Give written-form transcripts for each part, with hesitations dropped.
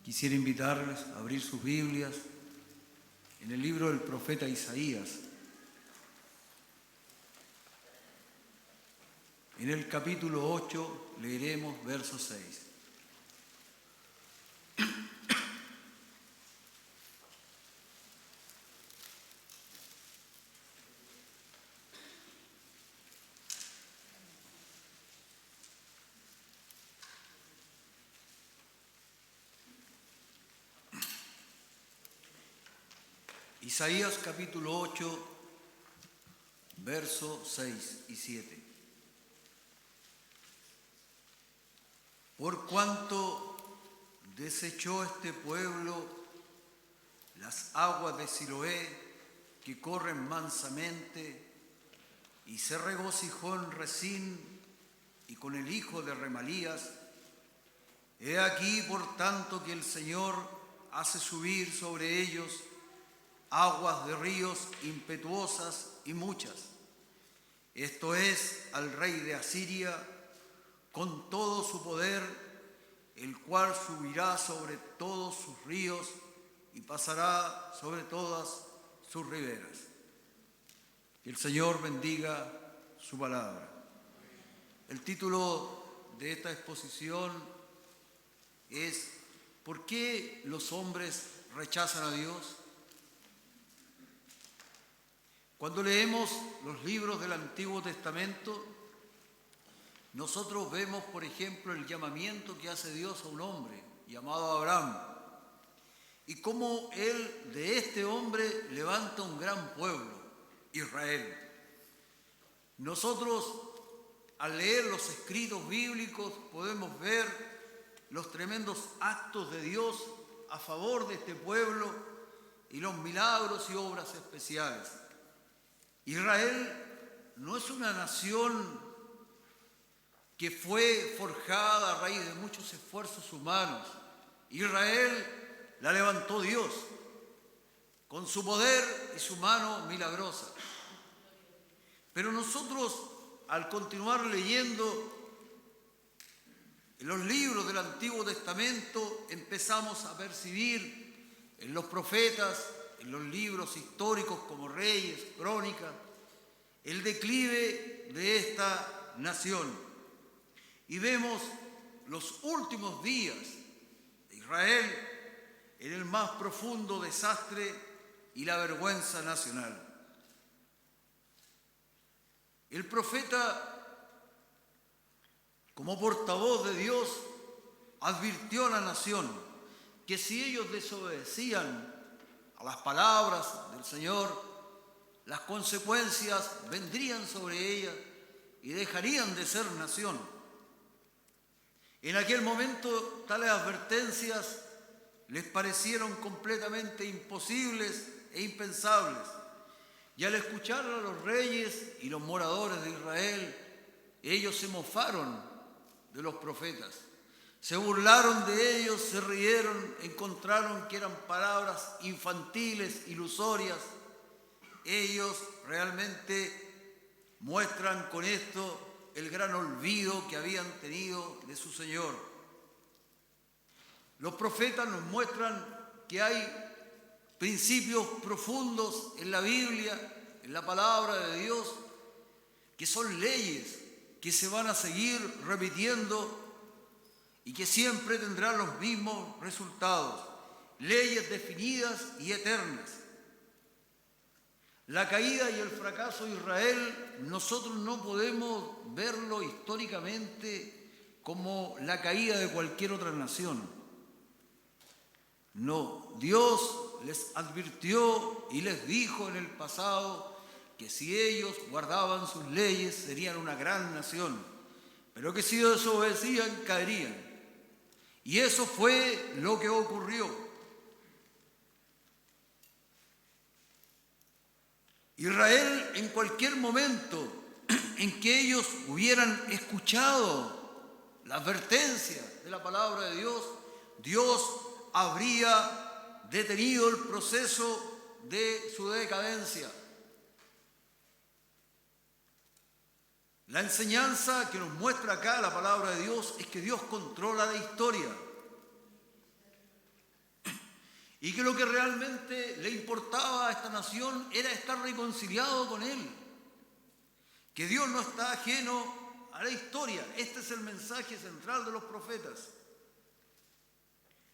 Quisiera invitarles a abrir sus Biblias en el libro del profeta Isaías, en el capítulo 8 leeremos verso 6. Isaías capítulo 8, versos 6 y 7. Por cuanto desechó este pueblo las aguas de Siloé que corren mansamente, y se regocijó en Rezín y con el hijo de Remalías, he aquí por tanto que el Señor hace subir sobre ellos aguas de ríos impetuosas y muchas. Esto es al rey de Asiria con todo su poder, el cual subirá sobre todos sus ríos y pasará sobre todas sus riberas. Que el Señor bendiga su palabra. El título de esta exposición es ¿por qué los hombres rechazan a Dios? Cuando leemos los libros del Antiguo Testamento, nosotros vemos, por ejemplo, el llamamiento que hace Dios a un hombre llamado Abraham, y cómo Él de este hombre levanta un gran pueblo, Israel. Nosotros, al leer los escritos bíblicos, podemos ver los tremendos actos de Dios a favor de este pueblo y los milagros y obras especiales. Israel no es una nación que fue forjada a raíz de muchos esfuerzos humanos. Israel la levantó Dios con su poder y su mano milagrosa. Pero nosotros, al continuar leyendo en los libros del Antiguo Testamento, empezamos a percibir en los profetas, en los libros históricos como Reyes, Crónicas, el declive de esta nación. Y vemos los últimos días de Israel en el más profundo desastre y la vergüenza nacional. El profeta, como portavoz de Dios, advirtió a la nación que si ellos desobedecían a las palabras del Señor, las consecuencias vendrían sobre ella y dejarían de ser nación. En aquel momento, tales advertencias les parecieron completamente imposibles e impensables. Y al escuchar a los reyes y los moradores de Israel, ellos se mofaron de los profetas. Se burlaron de ellos, se rieron, encontraron que eran palabras infantiles, ilusorias. Ellos realmente muestran con esto el gran olvido que habían tenido de su Señor. Los profetas nos muestran que hay principios profundos en la Biblia, en la palabra de Dios, que son leyes que se van a seguir repitiendo y que siempre tendrán los mismos resultados, leyes definidas y eternas. La caída y el fracaso de Israel, nosotros no podemos verlo históricamente como la caída de cualquier otra nación. No, Dios les advirtió y les dijo en el pasado que si ellos guardaban sus leyes serían una gran nación, pero que si desobedecían caerían. Y eso fue lo que ocurrió. Israel, en cualquier momento en que ellos hubieran escuchado la advertencia de la palabra de Dios, Dios habría detenido el proceso de su decadencia. La enseñanza que nos muestra acá la palabra de Dios es que Dios controla la historia. y que lo que realmente le importaba a esta nación era estar reconciliado con Él, que Dios no está ajeno a la historia. Este es el mensaje central de los profetas.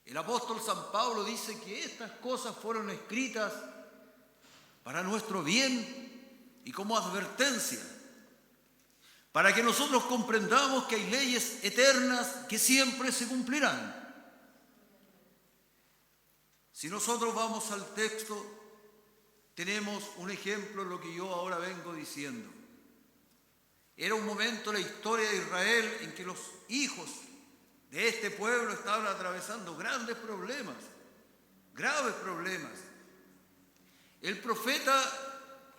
El apóstol San Pablo dice que estas cosas fueron escritas para nuestro bien y como advertencia, para que nosotros comprendamos que hay leyes eternas que siempre se cumplirán. Si nosotros vamos al texto, tenemos un ejemplo de lo que yo ahora vengo diciendo. Era un momento en la historia de Israel en que los hijos de este pueblo estaban atravesando grandes problemas, graves problemas. El profeta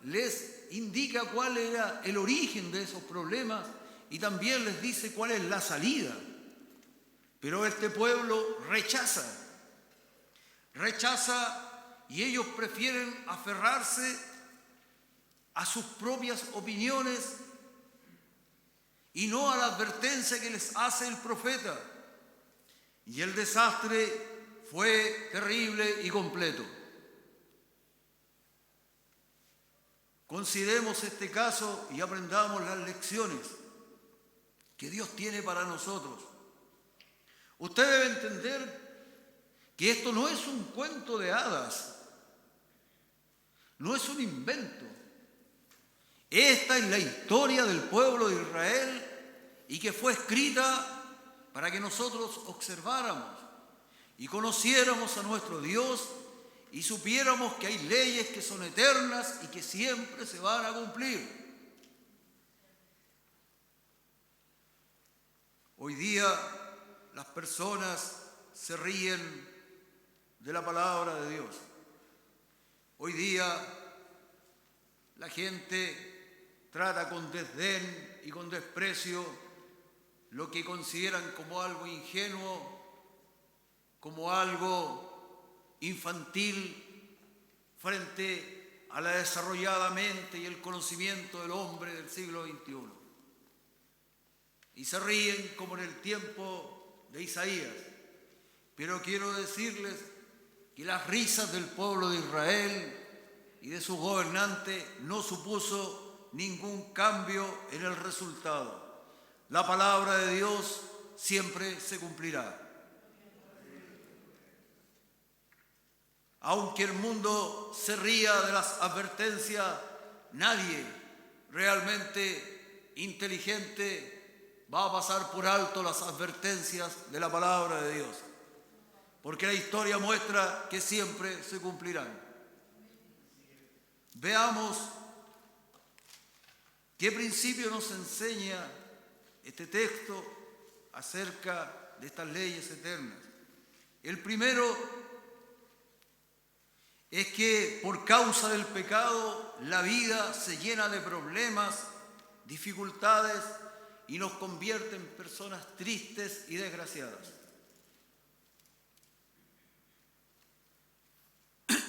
les indica cuál era el origen de esos problemas y también les dice cuál es la salida. Pero este pueblo rechaza y ellos prefieren aferrarse a sus propias opiniones y no a la advertencia que les hace el profeta. Y el desastre fue terrible y completo. Consideremos este caso y aprendamos las lecciones que Dios tiene para nosotros. Usted debe entender que esto no es un cuento de hadas, no es un invento. Esta es la historia del pueblo de Israel y que fue escrita para que nosotros observáramos y conociéramos a nuestro Dios y supiéramos que hay leyes que son eternas y que siempre se van a cumplir. Hoy día las personas se ríen de la palabra de Dios. Hoy día la gente trata con desdén y con desprecio lo que consideran como algo ingenuo, como algo infantil frente a la desarrollada mente y el conocimiento del hombre del siglo XXI. Y se ríen como en el tiempo de Isaías. Pero quiero decirles que las risas del pueblo de Israel y de sus gobernantes no supuso ningún cambio en el resultado. La palabra de Dios siempre se cumplirá. Aunque el mundo se ría de las advertencias, nadie realmente inteligente va a pasar por alto las advertencias de la palabra de Dios, porque la historia muestra que siempre se cumplirán. Veamos qué principio nos enseña este texto acerca de estas leyes eternas. El primero es que por causa del pecado la vida se llena de problemas, dificultades y nos convierte en personas tristes y desgraciadas.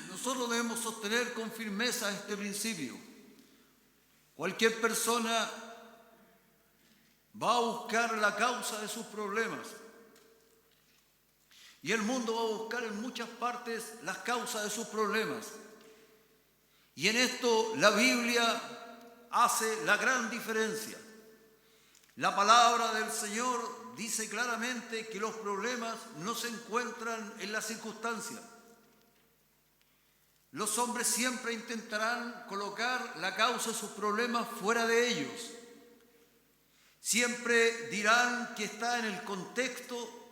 Nosotros debemos sostener con firmeza este principio. Cualquier persona va a buscar la causa de sus problemas. Y el mundo va a buscar en muchas partes las causas de sus problemas. Y en esto la Biblia hace la gran diferencia. La palabra del Señor dice claramente que los problemas no se encuentran en las circunstancias. Los hombres siempre intentarán colocar la causa de sus problemas fuera de ellos. Siempre dirán que está en el contexto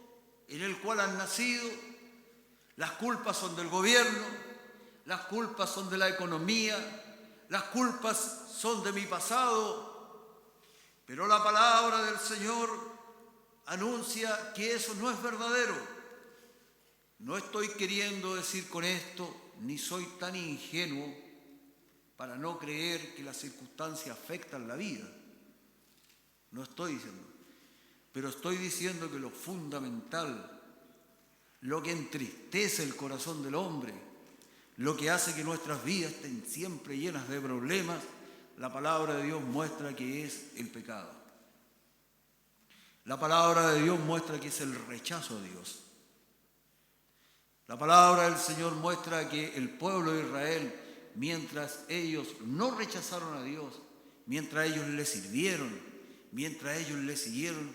en el cual han nacido. Las culpas son del gobierno, las culpas son de la economía, las culpas son de mi pasado. Pero la palabra del Señor anuncia que eso no es verdadero. No estoy queriendo decir con esto, ni soy tan ingenuo para no creer que las circunstancias afectan la vida. No estoy diciendo. Pero estoy diciendo que lo fundamental, lo que entristece el corazón del hombre, lo que hace que nuestras vidas estén siempre llenas de problemas, la palabra de Dios muestra que es el pecado. La palabra de Dios muestra que es el rechazo a Dios. La palabra del Señor muestra que el pueblo de Israel, mientras ellos no rechazaron a Dios, mientras ellos le sirvieron, mientras ellos le siguieron,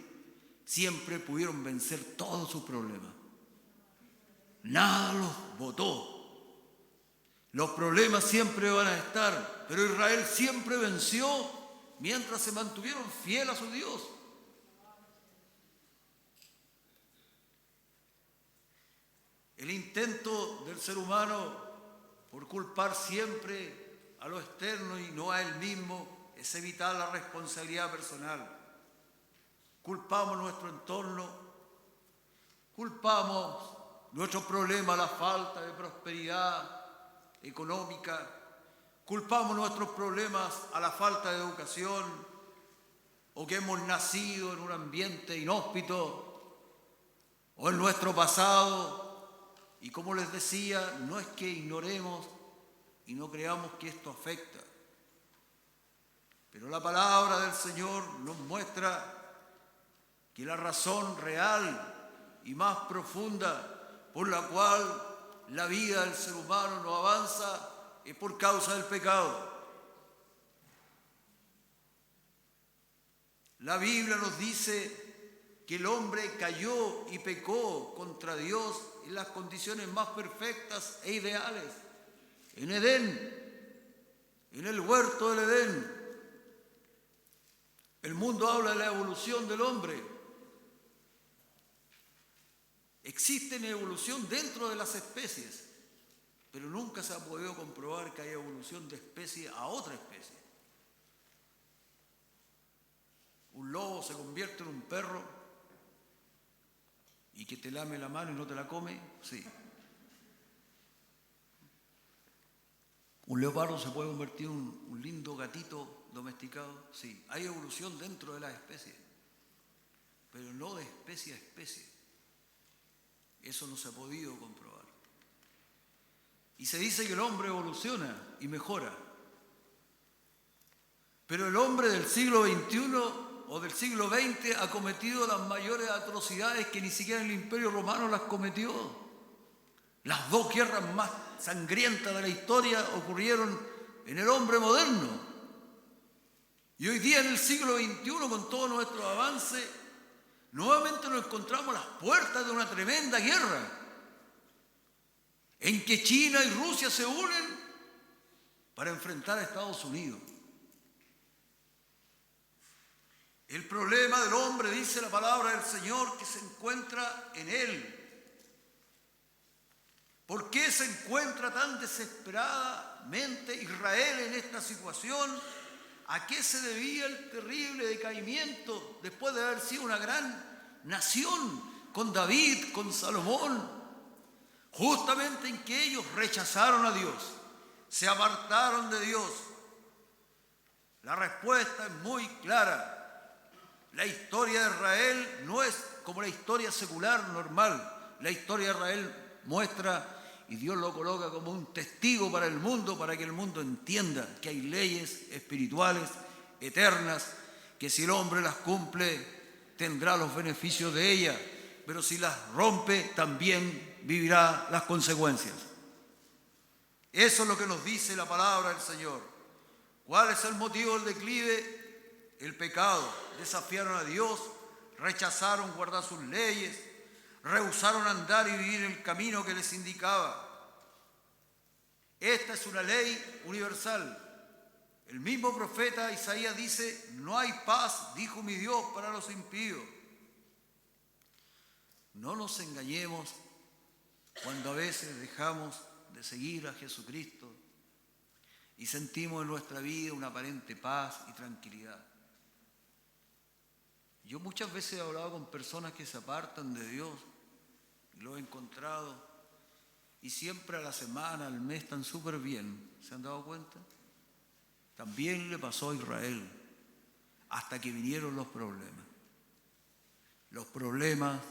siempre pudieron vencer todos sus problemas. Nada los botó. Los problemas siempre van a estar, pero Israel siempre venció mientras se mantuvieron fieles a su Dios. El intento del ser humano por culpar siempre a lo externo y no a él mismo es evitar la responsabilidad personal. Culpamos nuestro entorno, culpamos nuestros problemas, la falta de prosperidad económica, culpamos nuestros problemas a la falta de educación o que hemos nacido en un ambiente inhóspito o en nuestro pasado. Y como les decía, no es que ignoremos y no creamos que esto afecta, pero la palabra del Señor nos muestra que la razón real y más profunda por la cual la vida del ser humano no avanza es por causa del pecado. La Biblia nos dice que el hombre cayó y pecó contra Dios en las condiciones más perfectas e ideales, en Edén, en el huerto del Edén. El mundo habla de la evolución del hombre. Existe una evolución dentro de las especies, pero nunca se ha podido comprobar que haya evolución de especie a otra especie. Un lobo se convierte en un perro y que te lame la mano y no te la come, sí. Un leopardo se puede convertir en un lindo gatito domesticado, sí. Hay evolución dentro de las especies, pero no de especie a especie. Eso no se ha podido comprobar. Y se dice que el hombre evoluciona y mejora. Pero el hombre del siglo XXI o del siglo XX ha cometido las mayores atrocidades que ni siquiera el Imperio Romano las cometió. Las dos guerras más sangrientas de la historia ocurrieron en el hombre moderno. Y hoy día en el siglo XXI, con todo nuestro avance, nuevamente nos encontramos a las puertas de una tremenda guerra en que China y Rusia se unen para enfrentar a Estados Unidos. El problema del hombre, dice la palabra del Señor, que se encuentra en él. ¿Por qué se encuentra tan desesperadamente Israel en esta situación? ¿A qué se debía el terrible decaimiento después de haber sido una gran nación con David, con Salomón? Justamente en que ellos rechazaron a Dios, se apartaron de Dios. La respuesta es muy clara. La historia de Israel no es como la historia secular normal. La historia de Israel muestra y Dios lo coloca como un testigo para el mundo, para que el mundo entienda que hay leyes espirituales, eternas, que si el hombre las cumple, tendrá los beneficios de ellas, pero si las rompe, también vivirá las consecuencias. Eso es lo que nos dice la palabra del Señor. ¿Cuál es el motivo del declive? El pecado. Desafiaron a Dios, rechazaron guardar sus leyes, rehusaron andar y vivir el camino que les indicaba. Esta es una ley universal. El mismo profeta Isaías dice: no hay paz, dijo mi Dios, para los impíos. No nos engañemos cuando a veces dejamos de seguir a Jesucristo y sentimos en nuestra vida una aparente paz y tranquilidad. Yo muchas veces he hablado con personas que se apartan de Dios, y lo he encontrado, y siempre a la semana, al mes están súper bien. ¿Se han dado cuenta? También le pasó a Israel, hasta que vinieron los problemas. Los problemas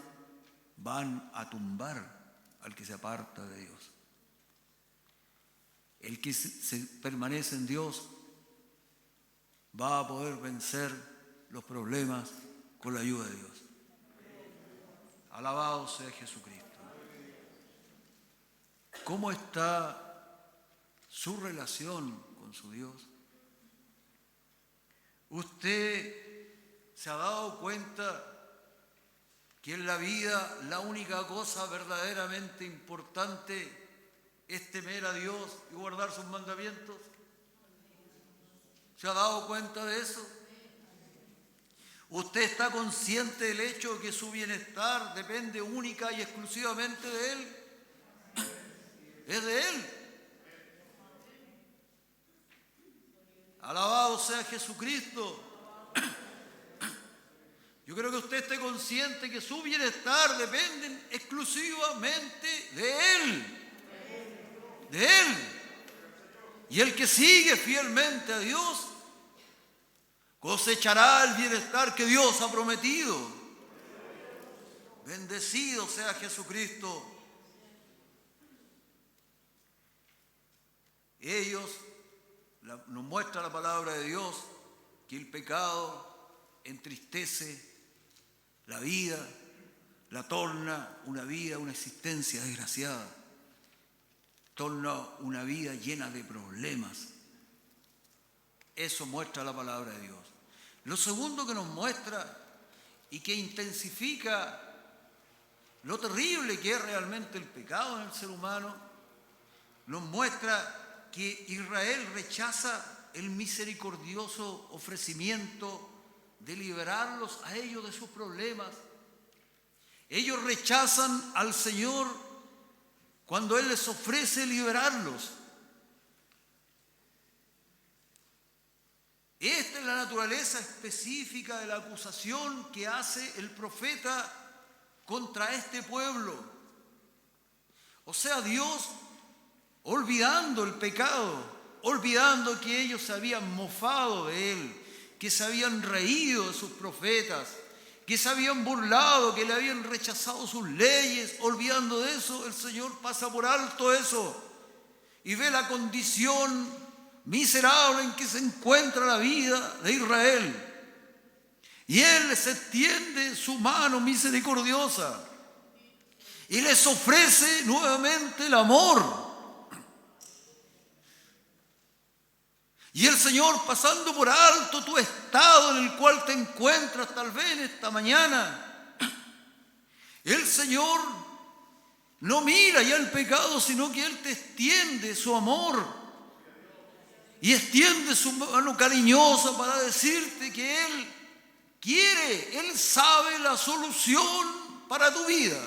van a tumbar al que se aparta de Dios. El que se permanece en Dios va a poder vencer los problemas con la ayuda de Dios. Alabado sea Jesucristo. ¿Cómo está su relación con su Dios? ¿Usted se ha dado cuenta que en la vida la única cosa verdaderamente importante es temer a Dios y guardar sus mandamientos? ¿Se ha dado cuenta de eso? ¿Usted está consciente del hecho de que su bienestar depende única y exclusivamente de Él? Es de Él. Alabado sea Jesucristo. Yo creo que usted esté consciente que su bienestar depende exclusivamente de Él. De Él. Y el que sigue fielmente a Dios cosechará el bienestar que Dios ha prometido. Bendecido sea Jesucristo. Nos muestra la palabra de Dios que el pecado entristece la vida, la torna una vida, una existencia desgraciada, torna una vida llena de problemas. Eso muestra la palabra de Dios. Lo segundo que nos muestra y que intensifica lo terrible que es realmente el pecado en el ser humano, nos muestra que Israel rechaza el misericordioso ofrecimiento de liberarlos a ellos de sus problemas. Ellos rechazan al Señor cuando Él les ofrece liberarlos. Esta es la naturaleza específica de la acusación que hace el profeta contra este pueblo. O sea, Dios, olvidando el pecado, olvidando que ellos se habían mofado de Él, que se habían reído de sus profetas, que se habían burlado, que le habían rechazado sus leyes, olvidando de eso, el Señor pasa por alto eso y ve la condición miserable en que se encuentra la vida de Israel. Y Él les extiende su mano misericordiosa y les ofrece nuevamente el amor. Y el Señor, pasando por alto tu estado en el cual te encuentras tal vez en esta mañana, el Señor no mira ya el pecado, sino que Él te extiende su amor. Y extiende su mano cariñosa para decirte que Él quiere, Él sabe la solución para tu vida.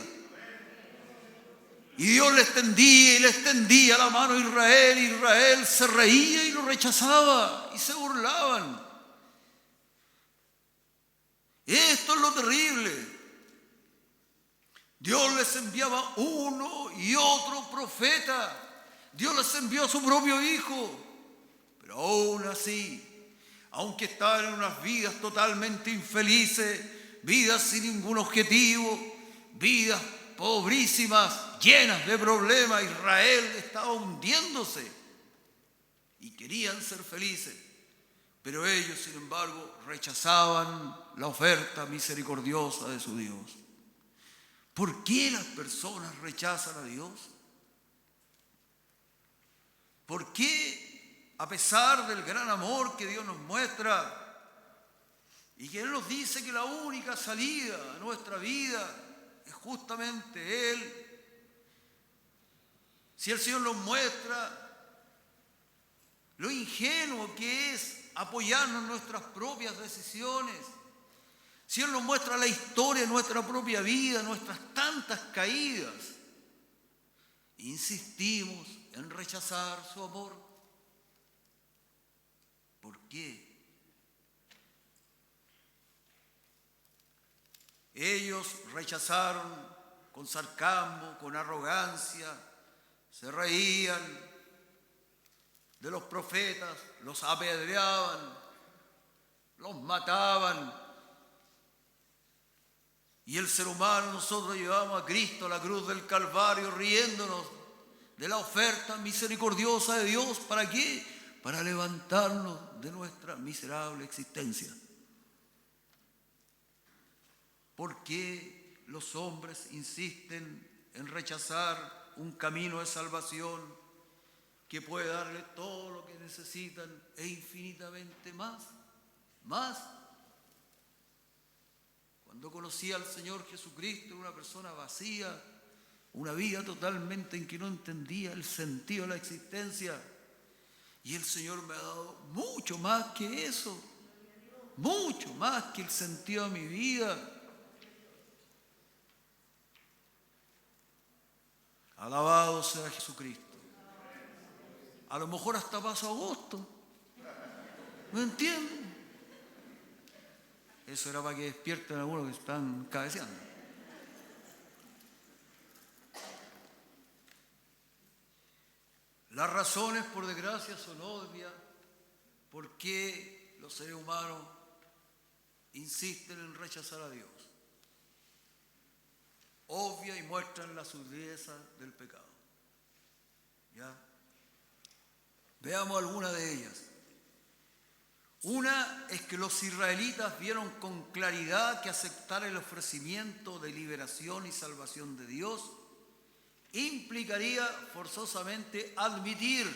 Y Dios le extendía y le extendía la mano a Israel, y Israel se reía y lo rechazaba y se burlaban. Esto es lo terrible. Dios les enviaba uno y otro profeta. Dios les envió a su propio Hijo. Pero aún así, aunque estaban en unas vidas totalmente infelices, vidas sin ningún objetivo, vidas pobrísimas, llenas de problemas, Israel estaba hundiéndose y querían ser felices, pero ellos, sin embargo, rechazaban la oferta misericordiosa de su Dios. ¿Por qué las personas rechazan a Dios? ¿Por qué? A pesar del gran amor que Dios nos muestra y que Él nos dice que la única salida a nuestra vida es justamente Él. Si el Señor nos muestra lo ingenuo que es apoyarnos en nuestras propias decisiones, si Él nos muestra la historia de nuestra propia vida, nuestras tantas caídas, insistimos en rechazar su amor. ¿Por qué? Ellos rechazaron con sarcasmo, con arrogancia, se reían de los profetas, los apedreaban, los mataban. Y el ser humano, nosotros llevamos a Cristo a la cruz del Calvario riéndonos de la oferta misericordiosa de Dios. ¿Para qué? Para levantarnos de nuestra miserable existencia. ¿Por qué los hombres insisten en rechazar un camino de salvación que puede darle todo lo que necesitan e infinitamente más. Cuando conocí al Señor Jesucristo, era una persona vacía, una vida totalmente en que no entendía el sentido de la existencia. Y el Señor me ha dado mucho más que eso, mucho más que el sentido de mi vida. Alabado sea Jesucristo. A lo mejor hasta paso agosto. ¿Me entienden? Eso era para que despierten algunos que están cabeceando. Las razones, por desgracia, son obvias. ¿Por qué los seres humanos insisten en rechazar a Dios? Obvia y muestran la sutileza del pecado. ¿Ya? Veamos algunas de ellas. Una es que los israelitas vieron con claridad que aceptar el ofrecimiento de liberación y salvación de Dios implicaría forzosamente admitir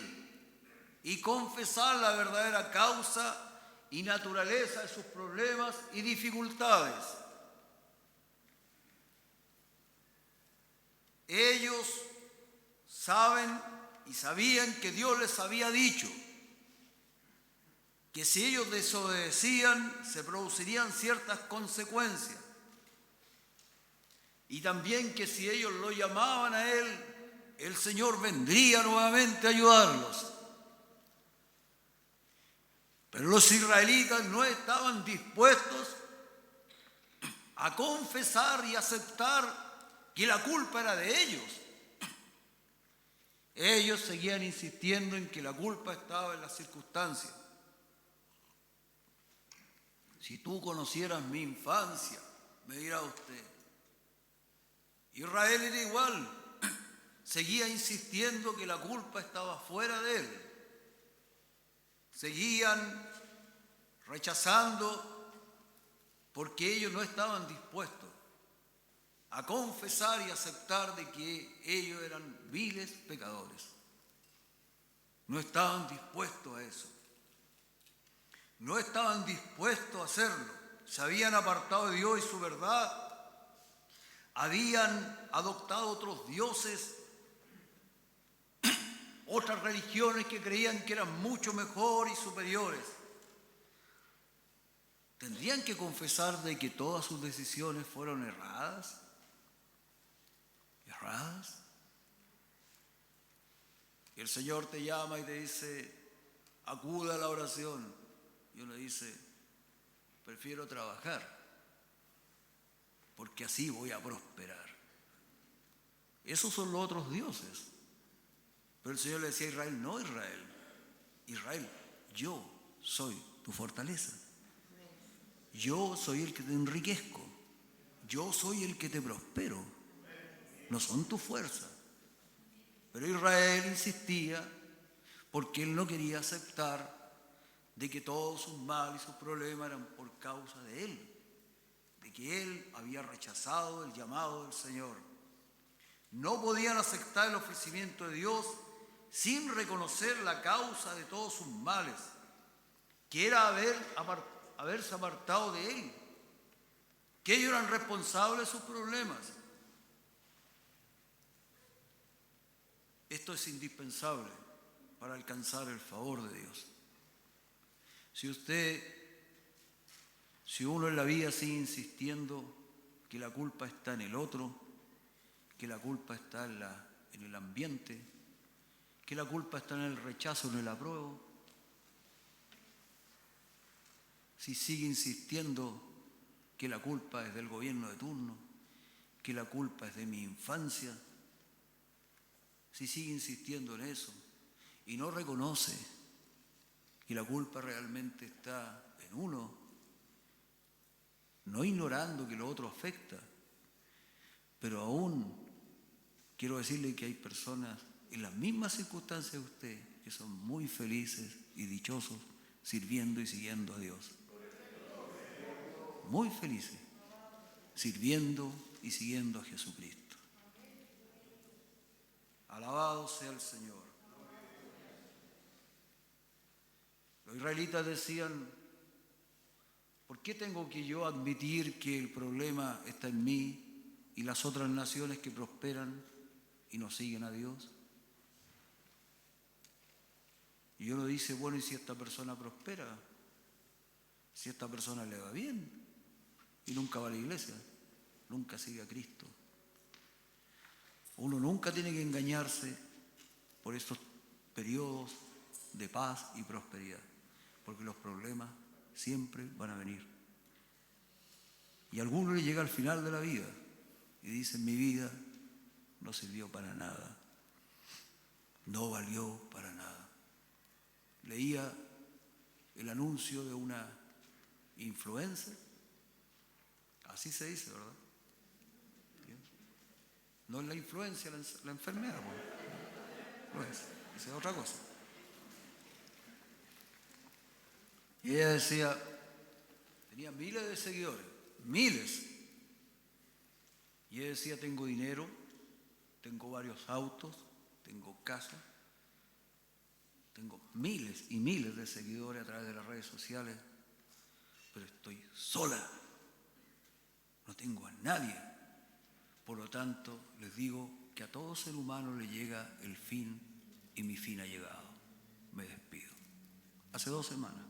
y confesar la verdadera causa y naturaleza de sus problemas y dificultades. Ellos saben y sabían que Dios les había dicho que si ellos desobedecían se producirían ciertas consecuencias, y también que si ellos lo llamaban a Él, el Señor vendría nuevamente a ayudarlos. Pero los israelitas no estaban dispuestos a confesar y aceptar que la culpa era de ellos. Ellos seguían insistiendo en que la culpa estaba en las circunstancias. Si tú conocieras mi infancia, me dirá usted. Israel era igual, seguía insistiendo que la culpa estaba fuera de él. Seguían rechazando porque ellos no estaban dispuestos a confesar y aceptar de que ellos eran viles pecadores. No estaban dispuestos a eso. No estaban dispuestos a hacerlo. Se habían apartado de Dios y su verdad. Habían adoptado otros dioses, otras religiones que creían que eran mucho mejor y superiores. ¿Tendrían que confesar de que todas sus decisiones fueron erradas? ¿Erradas? Y el Señor te llama y te dice, acude a la oración. Y uno dice, prefiero trabajar, porque así voy a prosperar. Esos son los otros dioses. Pero el Señor le decía a Israel, no Israel, Israel, yo soy tu fortaleza. Yo soy el que te enriquezco. Yo soy el que te prospero. No son tu fuerza. Pero Israel insistía porque él no quería aceptar de que todos sus males y sus problemas eran por causa de él, de que él había rechazado el llamado del Señor. No podían aceptar el ofrecimiento de Dios sin reconocer la causa de todos sus males, que era haberse apartado de él, que ellos eran responsables de sus problemas. Esto es indispensable para alcanzar el favor de Dios. Si uno en la vida sigue insistiendo que la culpa está en el otro, que la culpa está en el ambiente, que la culpa está en el rechazo, en el apruebo, si sigue insistiendo que la culpa es del gobierno de turno, que la culpa es de mi infancia, si sigue insistiendo en eso y no reconoce que la culpa realmente está en uno, no ignorando que lo otro afecta, pero aún quiero decirle que hay personas en las mismas circunstancias de usted que son muy felices y dichosos sirviendo y siguiendo a Dios. Muy felices, sirviendo y siguiendo a Jesucristo. Alabado sea el Señor. Los israelitas decían, ¿por qué tengo que yo admitir que el problema está en mí y las otras naciones que prosperan y no siguen a Dios? Y uno dice, bueno, ¿y si esta persona prospera? Si a esta persona le va bien y nunca va a la iglesia, nunca sigue a Cristo. Uno nunca tiene que engañarse por estos periodos de paz y prosperidad, porque los problemas siempre van a venir. Y a alguno le llega al final de la vida y dice, mi vida no sirvió para nada, no valió para nada. Leía el anuncio de una influencer, así se dice, ¿verdad? No es la influencia, la enfermedad, no es, esa es otra cosa. Y ella decía, tenía miles de seguidores, miles. Y ella decía, tengo dinero, tengo varios autos, tengo casa, tengo miles y miles de seguidores a través de las redes sociales, pero estoy sola, no tengo a nadie. Por lo tanto, les digo que a todo ser humano le llega el fin y mi fin ha llegado. Me despido. Hace 2 semanas.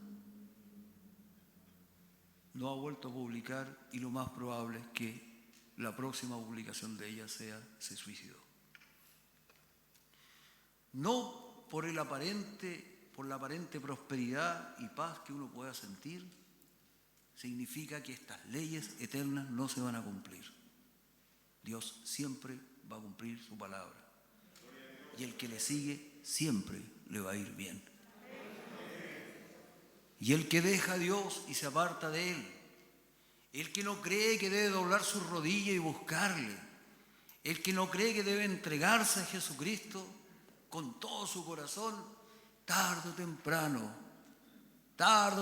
No ha vuelto a publicar y lo más probable es que la próxima publicación de ella se suicidó. No por la aparente prosperidad y paz que uno pueda sentir, significa que estas leyes eternas no se van a cumplir. Dios siempre va a cumplir su palabra. Y el que le sigue siempre le va a ir bien. Y el que deja a Dios y se aparta de Él, el que no cree que debe doblar su rodilla y buscarle, el que no cree que debe entregarse a Jesucristo con todo su corazón, tarde o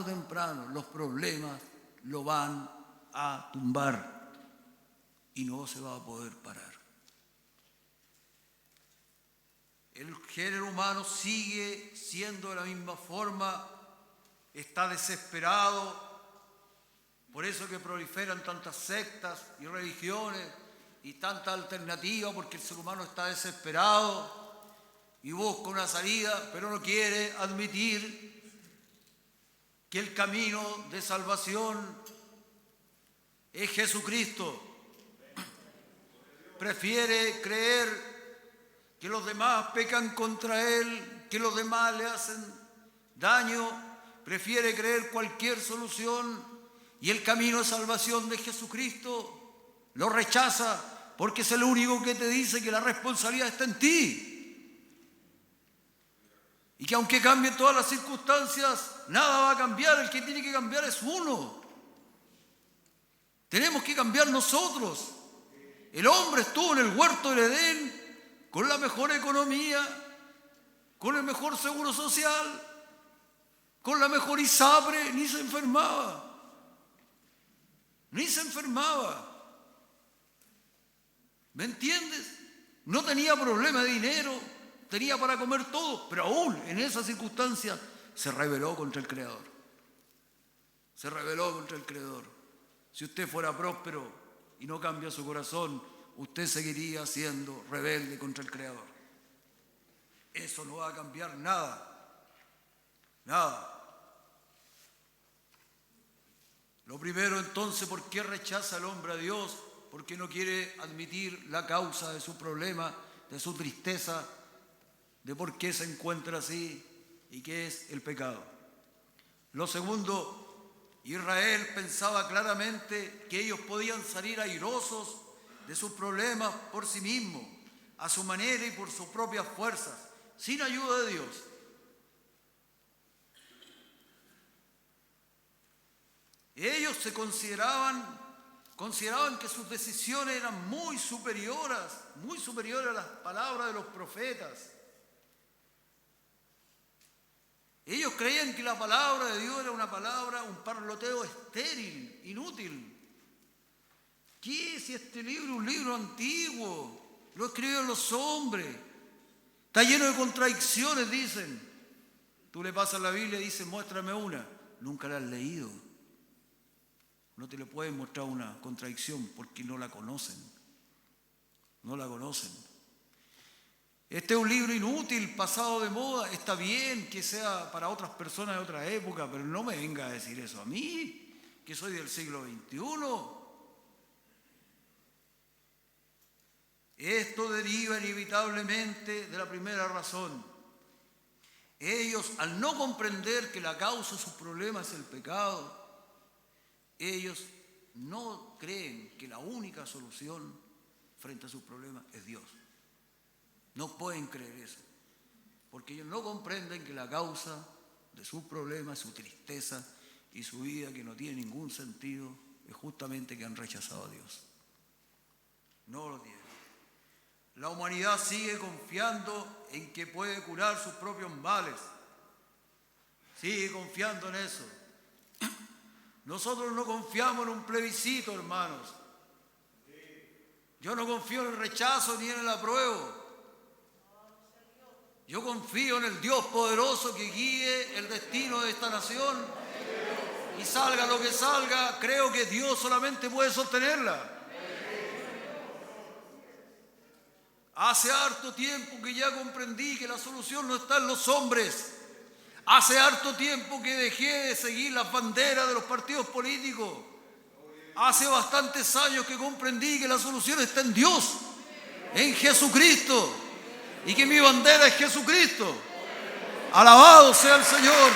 temprano, los problemas lo van a tumbar. Y no se va a poder parar. El género humano sigue siendo de la misma forma, está desesperado, por eso que proliferan tantas sectas y religiones y tantas alternativas, porque el ser humano está desesperado y busca una salida, pero no quiere admitir que el camino de salvación es Jesucristo. Prefiere creer que los demás pecan contra él, que los demás le hacen daño, prefiere creer cualquier solución y el camino de salvación de Jesucristo lo rechaza porque es el único que te dice que la responsabilidad está en ti y que aunque cambien todas las circunstancias, nada va a cambiar, el que tiene que cambiar es uno. Tenemos que cambiar nosotros. El hombre estuvo en el huerto del Edén con la mejor economía, con el mejor seguro social, con la mejor ISAPRE, ni se enfermaba. ¿Me entiendes? No tenía problema de dinero, tenía para comer todo, pero aún en esas circunstancias se rebeló contra el Creador. Si usted fuera próspero y no cambia su corazón, usted seguiría siendo rebelde contra el Creador. Eso no va a cambiar nada. Lo primero entonces, ¿por qué rechaza el hombre a Dios? Porque no quiere admitir la causa de su problema, de su tristeza, de por qué se encuentra así y qué es el pecado. Lo segundo, Israel pensaba claramente que ellos podían salir airosos de sus problemas por sí mismos, a su manera y por sus propias fuerzas, sin ayuda de Dios. Ellos se consideraban que sus decisiones eran muy superiores a las palabras de los profetas. Ellos creían que la palabra de Dios era un parloteo estéril, inútil. ¿Qué si este libro es un libro antiguo? Lo escribieron los hombres. Está lleno de contradicciones, dicen. Tú le pasas la Biblia y dices, muéstrame una. Nunca la has leído. No te le pueden mostrar una contradicción porque no la conocen. No la conocen. Este es un libro inútil, pasado de moda. Está bien que sea para otras personas de otra época, pero no me venga a decir eso a mí, que soy del siglo XXI. Esto deriva inevitablemente de la primera razón. Ellos, al no comprender que la causa de sus problemas es el pecado, ellos no creen que la única solución frente a sus problemas es Dios. No pueden creer eso, porque ellos no comprenden que la causa de sus problemas, su tristeza y su vida que no tiene ningún sentido es justamente que han rechazado a Dios. No lo tienen. La humanidad sigue confiando en que puede curar sus propios males. Sigue confiando en eso. Nosotros no confiamos en un plebiscito, hermanos. Yo no confío en el rechazo ni en el apruebo. Yo confío en el Dios poderoso que guíe el destino de esta nación. Y salga lo que salga, creo que Dios solamente puede sostenerla. Hace harto tiempo que ya comprendí que la solución no está en los hombres. Hace harto tiempo que dejé de seguir las banderas de los partidos políticos. Hace bastantes años que comprendí que la solución está en Dios, en Jesucristo, y que mi bandera es Jesucristo. Alabado sea el Señor.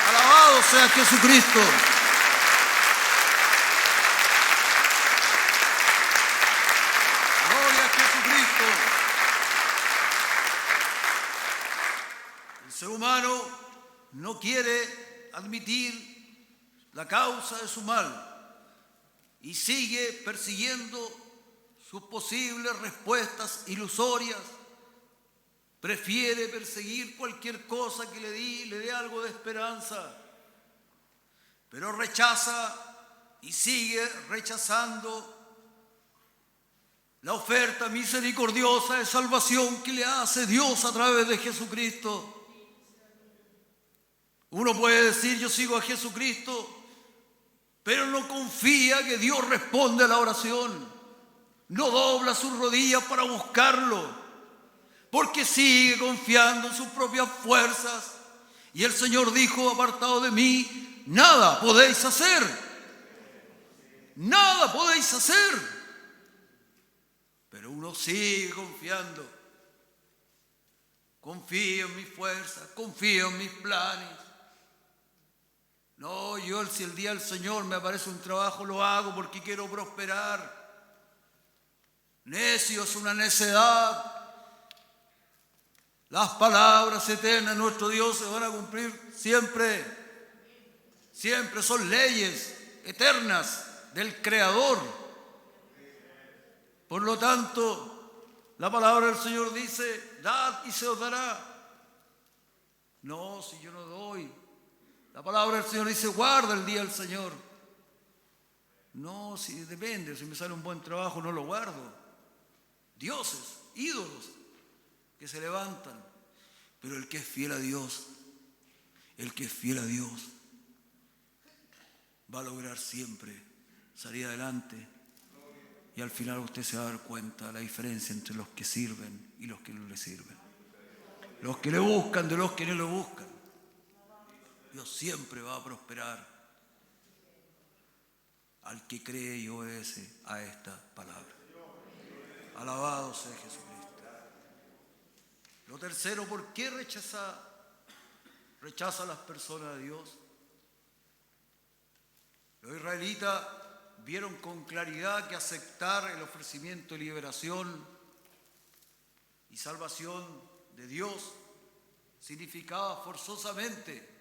Alabado sea Jesucristo. Gloria a Jesucristo. El ser humano no quiere admitir la causa de su mal y sigue persiguiendo sus posibles respuestas ilusorias. Prefiere perseguir cualquier cosa que le dé algo de esperanza, pero rechaza y sigue rechazando la oferta misericordiosa de salvación que le hace Dios a través de Jesucristo. Uno puede decir, yo sigo a Jesucristo, pero no confía que Dios responde a la oración. No dobla sus rodillas para buscarlo, porque sigue confiando en sus propias fuerzas. Y el Señor dijo, apartado de mí, nada podéis hacer. Nada podéis hacer. Pero uno sigue confiando. Confío en mis fuerzas, confío en mis planes. No, yo si el día del Señor me aparece un trabajo, lo hago porque quiero prosperar. Necio, es una necedad. Las palabras eternas de nuestro Dios se van a cumplir siempre. Siempre son leyes eternas del Creador. Por lo tanto, la palabra del Señor dice, dad y se os dará. No, si yo no doy. La palabra del Señor dice, guarda el día del Señor. No, si depende, si me sale un buen trabajo no lo guardo. Dioses, ídolos que se levantan. Pero el que es fiel a Dios, el que es fiel a Dios, va a lograr siempre salir adelante. Y al final usted se va a dar cuenta de la diferencia entre los que sirven y los que no le sirven. Los que le buscan de los que no le buscan. Dios siempre va a prosperar al que cree y obedece a esta palabra. Alabado sea Jesucristo. Lo tercero, ¿por qué rechaza a las personas de Dios? Los israelitas vieron con claridad que aceptar el ofrecimiento de liberación y salvación de Dios significaba forzosamente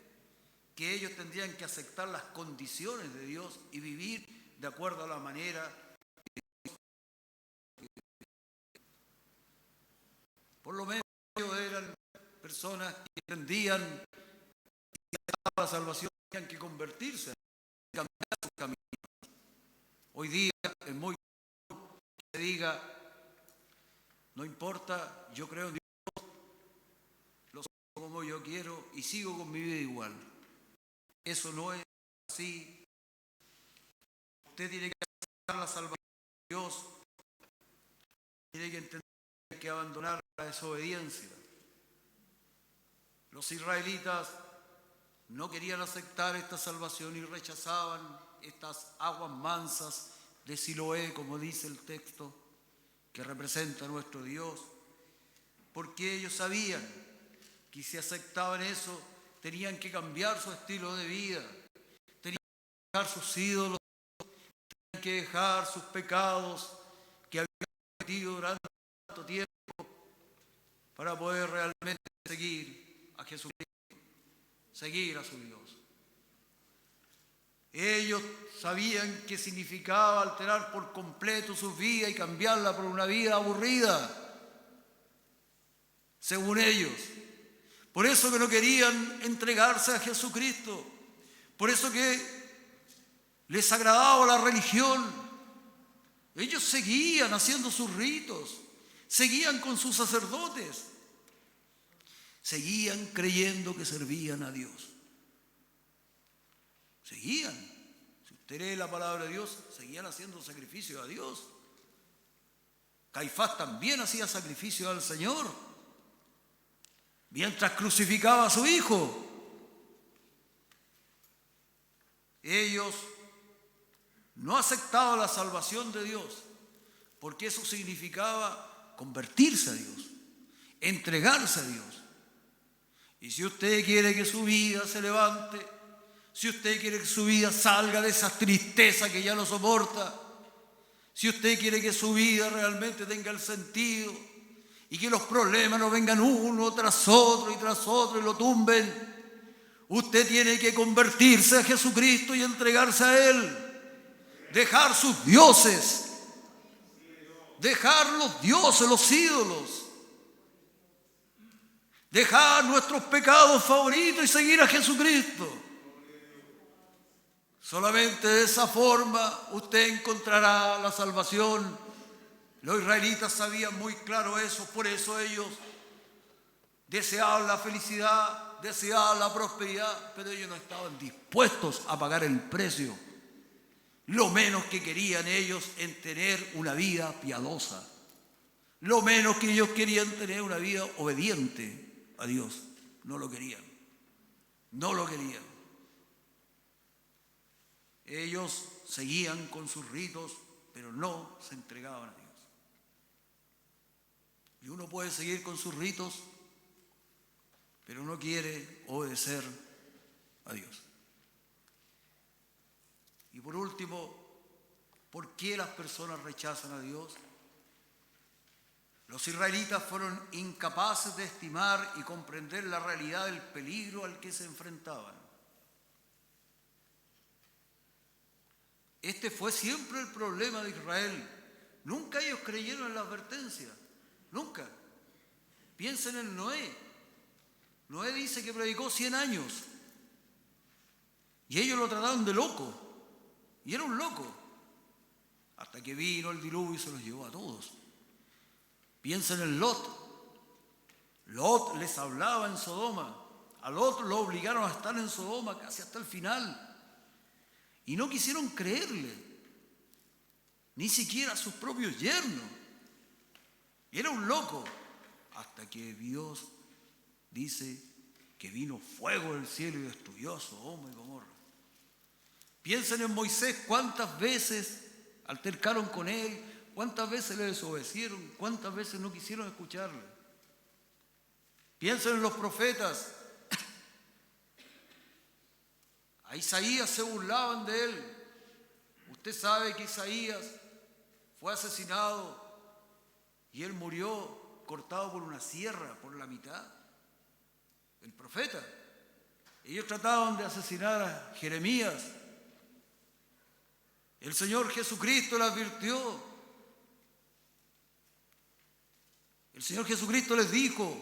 que ellos tendrían que aceptar las condiciones de Dios y vivir de acuerdo a la manera. Por lo menos eran personas que entendían que la salvación tenían que convertirse, cambiar sus caminos. Hoy día es muy común que se diga, no importa, yo creo en Dios, yo quiero y sigo con mi vida igual. Eso no es así. Usted tiene que aceptar la salvación de Dios. Tiene que entender que hay que abandonar la desobediencia. Los israelitas no querían aceptar esta salvación y rechazaban estas aguas mansas de Siloé, como dice el texto, que representa a nuestro Dios, porque ellos sabían que si aceptaban eso, tenían que cambiar su estilo de vida, tenían que dejar sus ídolos, tenían que dejar sus pecados que habían cometido durante tanto tiempo para poder realmente seguir a Jesucristo, seguir a su Dios. Ellos sabían qué significaba alterar por completo su vida y cambiarla por una vida aburrida, según ellos. Por eso que no querían entregarse a Jesucristo. Por eso que les agradaba la religión. Ellos seguían haciendo sus ritos, seguían con sus sacerdotes, seguían creyendo que servían a Dios. Seguían. Si usted lee la palabra de Dios, seguían haciendo sacrificios a Dios. Caifás también hacía sacrificios al Señor mientras crucificaba a su hijo. Ellos no aceptaban la salvación de Dios porque eso significaba convertirse a Dios, entregarse a Dios. Y si usted quiere que su vida se levante, si usted quiere que su vida salga de esa tristeza que ya no soporta, si usted quiere que su vida realmente tenga el sentido y que los problemas no vengan uno tras otro y lo tumben, usted tiene que convertirse a Jesucristo y entregarse a Él, dejar sus dioses, dejar los dioses, los ídolos, dejar nuestros pecados favoritos y seguir a Jesucristo. Solamente de esa forma usted encontrará la salvación. Los israelitas sabían muy claro eso, por eso ellos deseaban la felicidad, deseaban la prosperidad, pero ellos no estaban dispuestos a pagar el precio. Lo menos que querían ellos en tener una vida piadosa, lo menos que ellos querían tener una vida obediente a Dios. No lo querían, no lo querían. Ellos seguían con sus ritos, pero no se entregaban a Dios. Y uno puede seguir con sus ritos, pero no quiere obedecer a Dios. Y por último, ¿por qué las personas rechazan a Dios? Los israelitas fueron incapaces de estimar y comprender la realidad del peligro al que se enfrentaban. Este fue siempre el problema de Israel. Nunca ellos creyeron en la advertencia. Nunca. Piensen en Noé. Noé dice que predicó 100 años. Y ellos lo trataron de loco. Y era un loco. Hasta que vino el diluvio y se los llevó a todos. Piensen en Lot. Lot les hablaba en Sodoma. A Lot lo obligaron a estar en Sodoma casi hasta el final. Y no quisieron creerle, ni siquiera a sus propios yernos. Y era un loco, hasta que Dios dice que vino fuego del cielo y destruyó a Sodoma y Gomorra. Piensen en Moisés, cuántas veces altercaron con él, cuántas veces le desobedecieron, cuántas veces no quisieron escucharle. Piensen en los profetas. A Isaías se burlaban de él. Usted sabe que Isaías fue asesinado y él murió cortado por una sierra por la mitad. El profeta. Ellos trataban de asesinar a Jeremías. El Señor Jesucristo le advirtió. El Señor Jesucristo les dijo: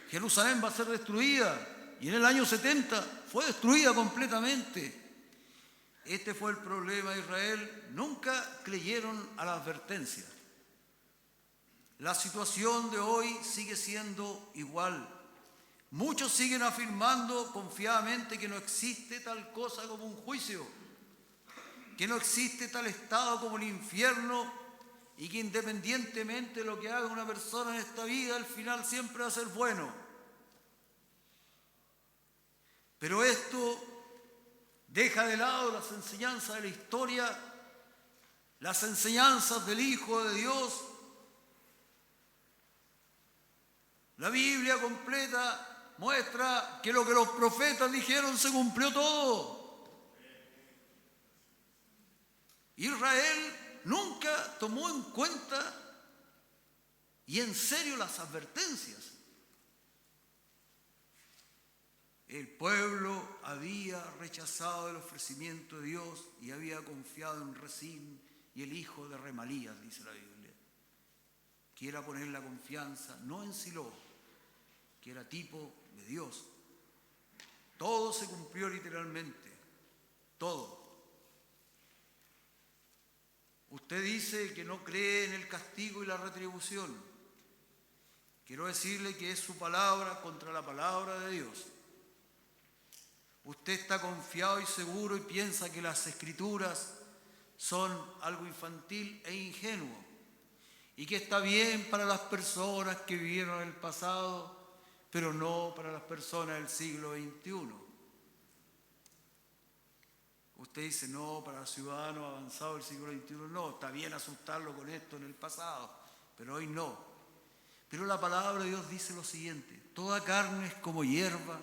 Jerusalén va a ser destruida. Y en el año 70 fue destruida completamente. Este fue el problema de Israel. Nunca creyeron a la advertencia. La situación de hoy sigue siendo igual. Muchos siguen afirmando confiadamente que no existe tal cosa como un juicio, que no existe tal estado como el infierno y que independientemente de lo que haga una persona en esta vida, al final siempre va a ser bueno. Pero esto deja de lado las enseñanzas de la historia, las enseñanzas del Hijo de Dios. La Biblia completa muestra que lo que los profetas dijeron se cumplió todo. Israel nunca tomó en cuenta y en serio las advertencias. El pueblo había rechazado el ofrecimiento de Dios y había confiado en Rezín y el hijo de Remalías, dice la Biblia. Quiera poner la confianza no en Silo, que era tipo de Dios. Todo se cumplió literalmente, todo. Usted dice que no cree en el castigo y la retribución. Quiero decirle que es su palabra contra la palabra de Dios. Usted está confiado y seguro y piensa que las Escrituras son algo infantil e ingenuo y que está bien para las personas que vivieron en el pasado, pero no para las personas del siglo XXI. Usted dice, no, para los ciudadanos avanzados del siglo XXI no, está bien asustarlo con esto en el pasado, pero hoy no. Pero la palabra de Dios dice lo siguiente: toda carne es como hierba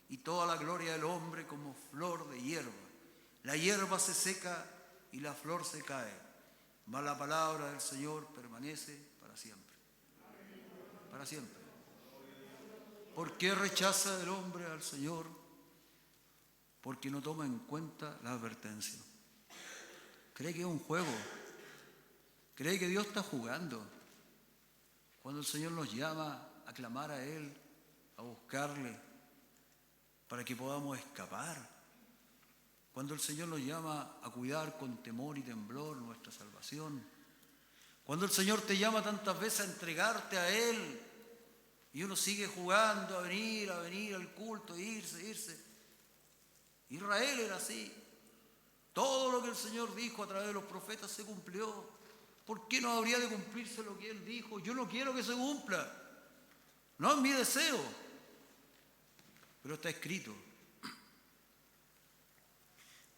y toda la gloria del hombre como flor de hierba. La hierba se seca y la flor se cae, mas la palabra del Señor permanece para siempre. Para siempre. ¿Por qué rechaza el hombre al Señor? Porque no toma en cuenta la advertencia. Cree que es un juego. Cree que Dios está jugando. Cuando el Señor nos llama a clamar a Él, a buscarle, para que podamos escapar. Cuando el Señor nos llama a cuidar con temor y temblor nuestra salvación. Cuando el Señor te llama tantas veces a entregarte a Él y uno sigue jugando a venir al culto, irse. Israel era así. Todo lo que el Señor dijo a través de los profetas se cumplió. ¿Por qué no habría de cumplirse lo que Él dijo? Yo no quiero que se cumpla. No es mi deseo. Pero está escrito.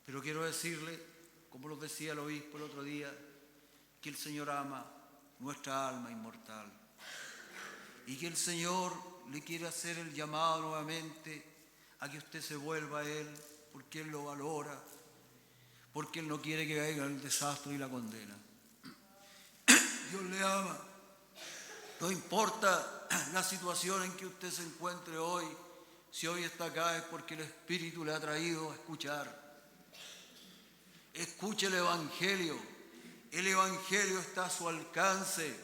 Pero quiero decirle, como lo decía el obispo el otro día, que el Señor ama nuestra alma inmortal. Y que el Señor le quiere hacer el llamado nuevamente a que usted se vuelva a Él, porque Él lo valora, porque Él no quiere que caiga el desastre y la condena. Dios le ama. No importa la situación en que usted se encuentre hoy, si hoy está acá es porque el Espíritu le ha traído a escuchar. Escuche el Evangelio. El Evangelio está a su alcance.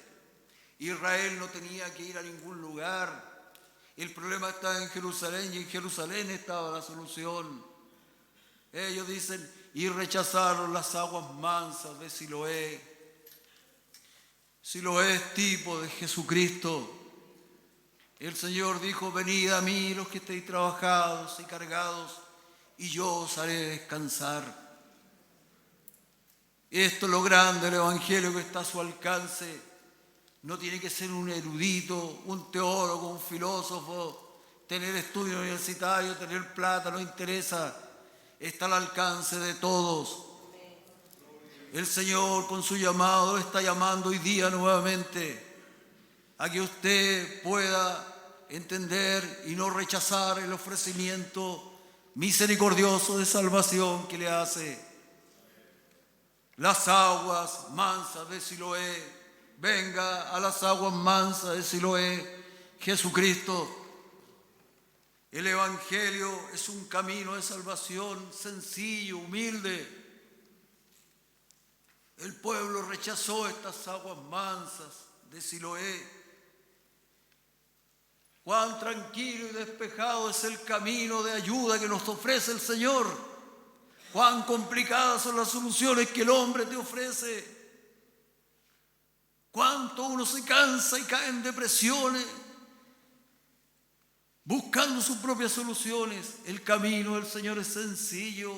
Israel no tenía que ir a ningún lugar. El problema estaba en Jerusalén y en Jerusalén estaba la solución. Ellos dicen, y rechazaron las aguas mansas de Siloé. Siloé es tipo de Jesucristo. El Señor dijo, venid a mí los que estéis trabajados y cargados, y yo os haré descansar. Esto es lo grande del Evangelio que está a su alcance. No tiene que ser un erudito, un teólogo, un filósofo, tener estudio universitario, tener plata, no interesa. Está al alcance de todos. El Señor con su llamado está llamando hoy día nuevamente a que usted pueda entender y no rechazar el ofrecimiento misericordioso de salvación que le hace. Las aguas mansas de Siloé, venga a las aguas mansas de Siloé, Jesucristo. El Evangelio es un camino de salvación sencillo, humilde. El pueblo rechazó estas aguas mansas de Siloé. Cuán tranquilo y despejado es el camino de ayuda que nos ofrece el Señor. Cuán complicadas son las soluciones que el hombre te ofrece. Cuánto uno se cansa y cae en depresiones, buscando sus propias soluciones. El camino del Señor es sencillo.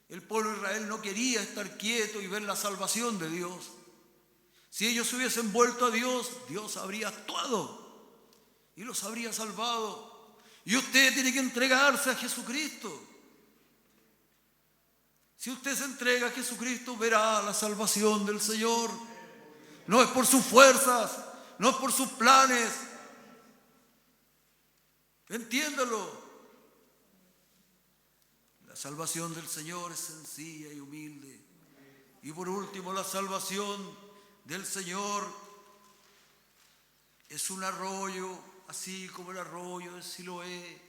El pueblo de Israel no quería estar quieto y ver la salvación de Dios. Si ellos se hubiesen vuelto a Dios, Dios habría actuado y los habría salvado. Y usted tiene que entregarse a Jesucristo. Si usted se entrega a Jesucristo, verá la salvación del Señor. No es por sus fuerzas, no es por sus planes. Entiéndalo. La salvación del Señor es sencilla y humilde. Y por último, la salvación del Señor es un arroyo, así como el arroyo de Siloé,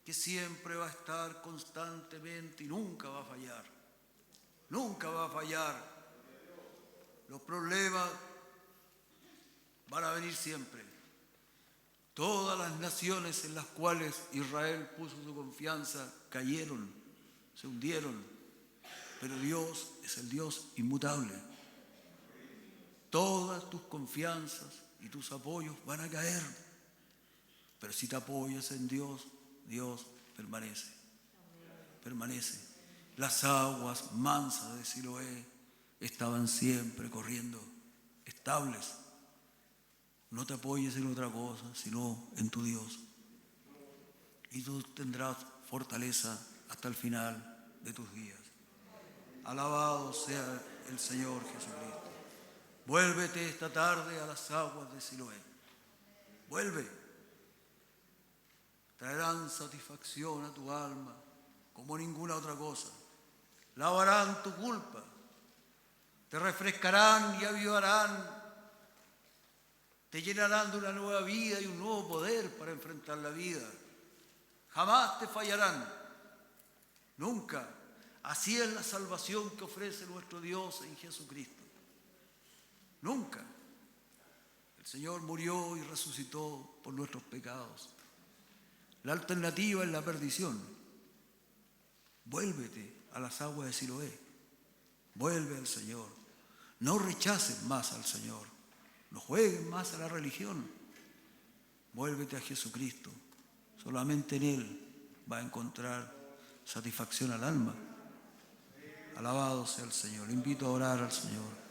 que siempre va a estar constantemente y nunca va a fallar. Nunca va a fallar. Los problemas van a venir siempre. Todas las naciones en las cuales Israel puso su confianza cayeron, se hundieron. Pero Dios es el Dios inmutable. Todas tus confianzas y tus apoyos van a caer. Pero si te apoyas en Dios, Dios permanece. Permanece. Las aguas mansas de Siloé estaban siempre corriendo, estables. No te apoyes en otra cosa, sino en tu Dios. Y tú tendrás fortaleza hasta el final de tus días. Alabado sea el Señor Jesucristo. Vuélvete esta tarde a las aguas de Siloé. Vuelve. Traerán satisfacción a tu alma como ninguna otra cosa. Lavarán tu culpa. Te refrescarán y avivarán. Te llenarán de una nueva vida y un nuevo poder para enfrentar la vida. Jamás te fallarán. Nunca. Así es la salvación que ofrece nuestro Dios en Jesucristo. Nunca. El Señor murió y resucitó por nuestros pecados. La alternativa es la perdición. Vuélvete a las aguas de Siloé. Vuelve al Señor. No rechaces más al Señor. No juegues más a la religión. Vuélvete a Jesucristo. Solamente en Él va a encontrar satisfacción al alma. Alabado sea el Señor. Le invito a orar al Señor.